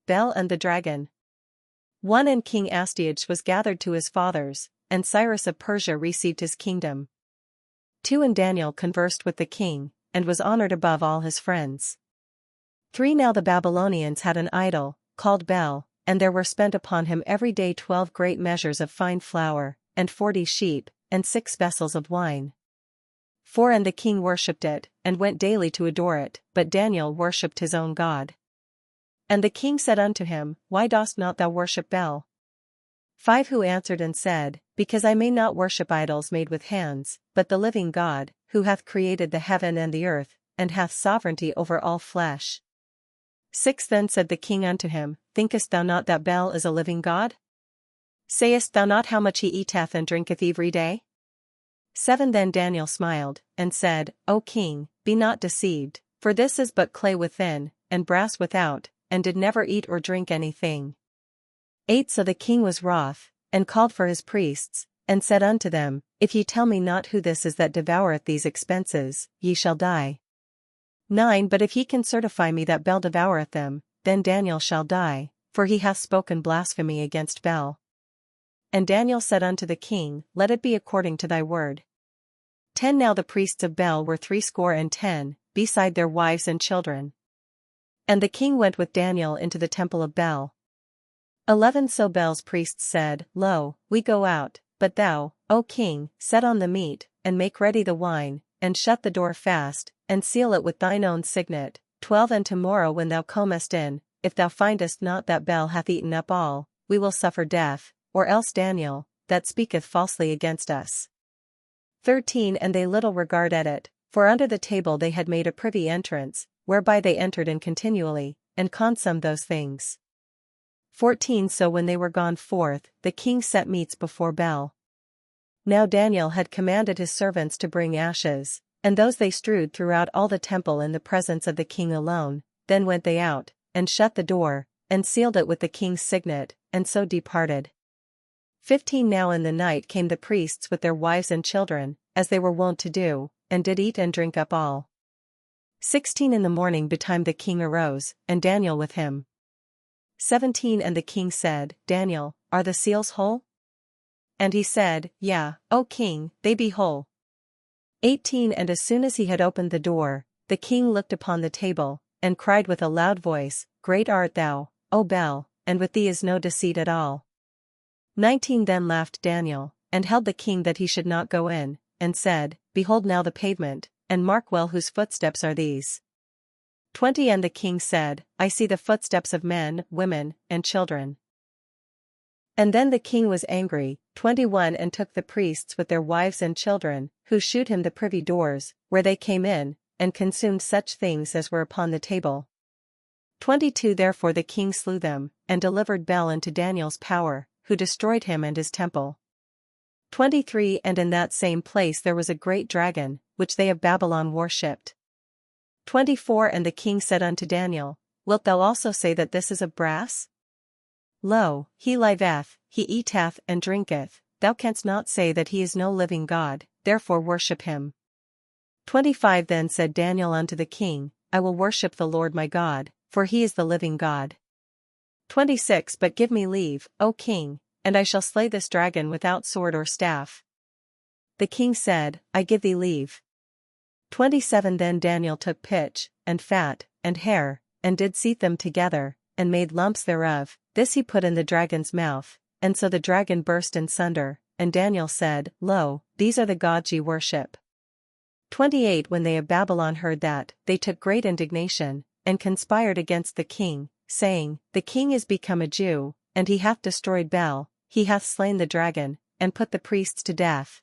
Bel and the Dragon. 1 And King Astyages was gathered to his fathers, and Cyrus of Persia received his kingdom. 2 And Daniel conversed with the king, and was honored above all his friends. 3 Now the Babylonians had an idol, called Bel, and there were spent upon him every day 12 great measures of fine flour, and 40 sheep, and 6 vessels of wine. 4 And the king worshipped it, and went daily to adore it, but Daniel worshipped his own God. And the king said unto him, Why dost not thou worship Bel? 5 Who answered and said, Because I may not worship idols made with hands, but the living God, who hath created the heaven and the earth, and hath sovereignty over all flesh. 6 Then said the king unto him, Thinkest thou not that Bel is a living God? Sayest thou not how much he eateth and drinketh every day? 7 Then Daniel smiled, and said, O king, be not deceived, for this is but clay within, and brass without, and did never eat or drink anything. 8 So the king was wroth, and called for his priests, and said unto them, If ye tell me not who this is that devoureth these expenses, ye shall die. 9 But if he can certify me that Bel devoureth them, then Daniel shall die, for he hath spoken blasphemy against Bel. And Daniel said unto the king, Let it be according to thy word. 10 Now the priests of Bel were 70, beside their wives and children. And the king went with Daniel into the temple of Bel. 11 So Bel's priests said, Lo, we go out, but thou, O king, set on the meat, and make ready the wine, and shut the door fast, and seal it with thine own signet. 12 And tomorrow when thou comest in, if thou findest not that Bel hath eaten up all, we will suffer death, or else Daniel, that speaketh falsely against us. 13 And they little regard at it, for under the table they had made a privy entrance, whereby they entered in continually, and consumed those things. 14 So when they were gone forth, the king set meats before Bel. Now Daniel had commanded his servants to bring ashes, and those they strewed throughout all the temple in the presence of the king alone. Then went they out, and shut the door, and sealed it with the king's signet, and so departed. 15 Now in the night came the priests with their wives and children, as they were wont to do, and did eat and drink up all. 16 In the morning betimed the king arose, and Daniel with him. 17 And the king said, Daniel, are the seals whole? And he said, Yea, O king, they be whole. 18 And as soon as he had opened the door, the king looked upon the table, and cried with a loud voice, Great art thou, O Bel, and with thee is no deceit at all. 19 Then laughed Daniel, and held the king that he should not go in, and said, Behold now the pavement, and mark well whose footsteps are these. 20 And the king said, I see the footsteps of men, women, and children. And then the king was angry. 21 And took the priests with their wives and children, who shewed him the privy doors, where they came in, and consumed such things as were upon the table. 22 Therefore the king slew them, and delivered Bel into Daniel's power, who destroyed him and his temple. 23 And in that same place there was a great dragon, which they of Babylon worshipped. 24 And the king said unto Daniel, Wilt thou also say that this is of brass? Lo, he liveth, he eateth and drinketh, thou canst not say that he is no living God, therefore worship him. 25 Then said Daniel unto the king, I will worship the Lord my God, for he is the living God. 26 But give me leave, O king, and I shall slay this dragon without sword or staff. The king said, I give thee leave. 27 Then Daniel took pitch, and fat, and hair, and did seethe them together, and made lumps thereof. This he put in the dragon's mouth, and so the dragon burst in sunder, and Daniel said, Lo, these are the gods ye worship. 28 When they of Babylon heard that, they took great indignation, and conspired against the king, saying, The king is become a Jew, and he hath destroyed Bel, he hath slain the dragon, and put the priests to death.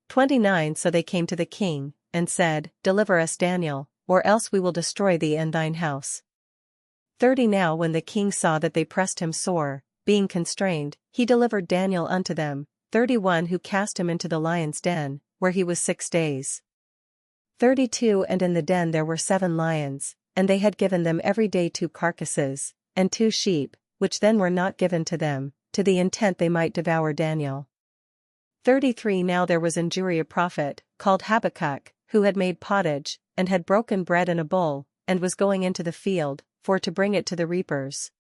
29 So they came to the king, and said, Deliver us Daniel, or else we will destroy thee and thine house. 30 Now when the king saw that they pressed him sore, being constrained, he delivered Daniel unto them. 31 Who cast him into the lion's den, where he was 6 days. 32 And in the den there were 7 lions, and they had given them every day 2 carcasses, and 2 sheep, which then were not given to them, to the intent they might devour Daniel. 33 Now there was in Judea a prophet, called Habakkuk, who had made pottage, and had broken bread in a bowl, and was going into the field, for to bring it to the reapers.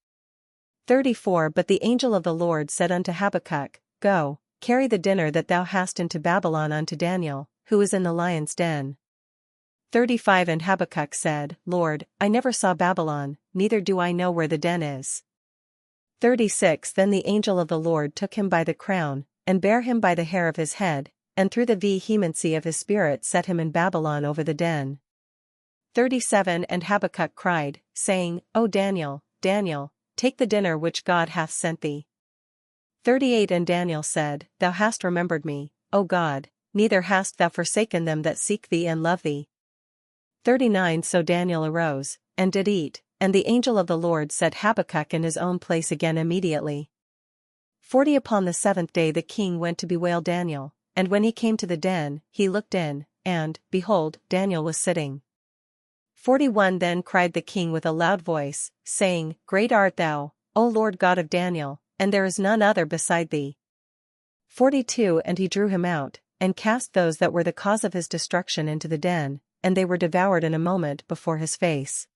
34 But the angel of the Lord said unto Habakkuk, Go, carry the dinner that thou hast into Babylon unto Daniel, who is in the lion's den. 35 And Habakkuk said, Lord, I never saw Babylon, neither do I know where the den is. 36 Then the angel of the Lord took him by the crown, and bare him by the hair of his head, and through the vehemency of his spirit set him in Babylon over the den. 37 And Habakkuk cried, saying, O Daniel, Daniel, take the dinner which God hath sent thee. 38 And Daniel said, Thou hast remembered me, O God, neither hast thou forsaken them that seek thee and love thee. 39 So Daniel arose, and did eat, and the angel of the Lord set Habakkuk in his own place again immediately. 40 Upon the 7th day the king went to bewail Daniel, and when he came to the den, he looked in, and, behold, Daniel was sitting. 41 Then cried the king with a loud voice, saying, Great art thou, O Lord God of Daniel, and there is none other beside thee. 42 And he drew him out, and cast those that were the cause of his destruction into the den, and they were devoured in a moment before his face.